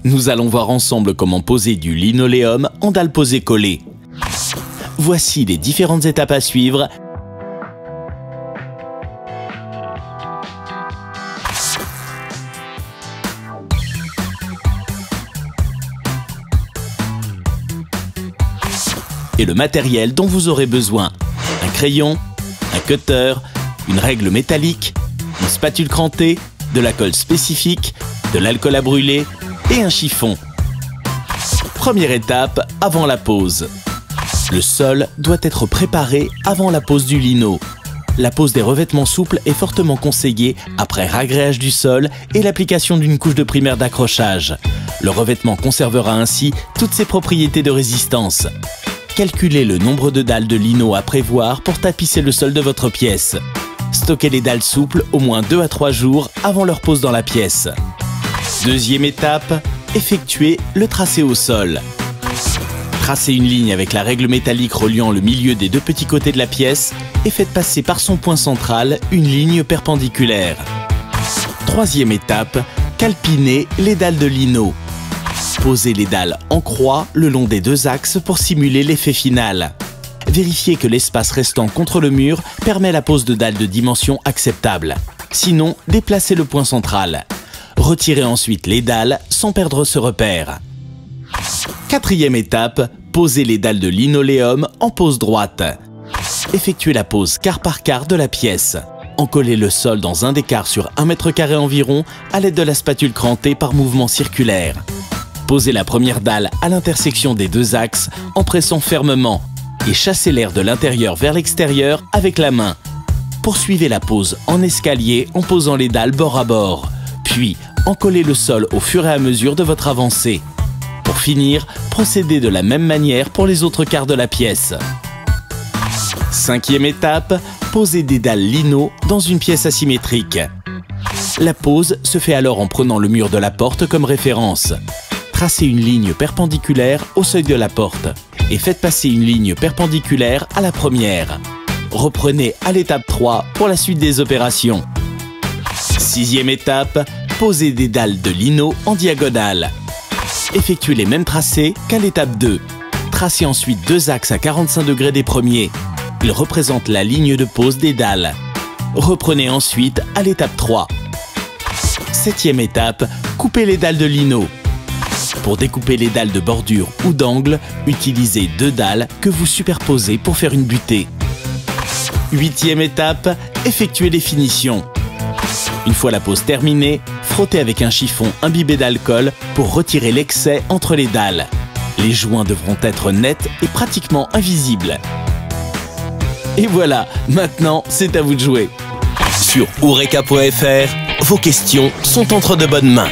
Nous allons voir ensemble comment poser du linoléum en dalle posée collée. Voici les différentes étapes à suivre. Et le matériel dont vous aurez besoin. Un crayon, un cutter, une règle métallique, une spatule crantée, de la colle spécifique, de l'alcool à brûler et un chiffon. Première étape, avant la pose. Le sol doit être préparé avant la pose du lino. La pose des revêtements souples est fortement conseillée après ragréage du sol et l'application d'une couche de primaire d'accrochage. Le revêtement conservera ainsi toutes ses propriétés de résistance. Calculez le nombre de dalles de lino à prévoir pour tapisser le sol de votre pièce. Stockez les dalles souples au moins 2 à 3 jours avant leur pose dans la pièce. Deuxième étape, effectuez le tracé au sol. Tracez une ligne avec la règle métallique reliant le milieu des 2 petits côtés de la pièce et faites passer par son point central une ligne perpendiculaire. Troisième étape, calpinez les dalles de lino. Posez les dalles en croix le long des 2 axes pour simuler l'effet final. Vérifiez que l'espace restant contre le mur permet la pose de dalles de dimension acceptable. Sinon, déplacez le point central. Retirez ensuite les dalles sans perdre ce repère. Quatrième étape, posez les dalles de linoléum en pose droite. Effectuez la pose quart par quart de la pièce. Encollez le sol dans un décart sur 1 mètre carré environ à l'aide de la spatule crantée par mouvement circulaire. Posez la première dalle à l'intersection des 2 axes en pressant fermement et chassez l'air de l'intérieur vers l'extérieur avec la main. Poursuivez la pose en escalier en posant les dalles bord à bord, puis encollez le sol au fur et à mesure de votre avancée. Pour finir, procédez de la même manière pour les autres quarts de la pièce. Cinquième étape, posez des dalles lino dans une pièce asymétrique. La pose se fait alors en prenant le mur de la porte comme référence. Tracez une ligne perpendiculaire au seuil de la porte et faites passer une ligne perpendiculaire à la première. Reprenez à l'étape 3 pour la suite des opérations. Sixième étape, posez des dalles de lino en diagonale. Effectuez les mêmes tracés qu'à l'étape 2. Tracez ensuite 2 axes à 45 degrés des premiers. Ils représentent la ligne de pose des dalles. Reprenez ensuite à l'étape 3. Septième étape, coupez les dalles de lino. Pour découper les dalles de bordure ou d'angle, utilisez 2 dalles que vous superposez pour faire une butée. Huitième étape, effectuez les finitions. Une fois la pose terminée, frottez avec un chiffon imbibé d'alcool pour retirer l'excès entre les dalles. Les joints devront être nets et pratiquement invisibles. Et voilà, maintenant c'est à vous de jouer. Sur Eureka.fr, vos questions sont entre de bonnes mains.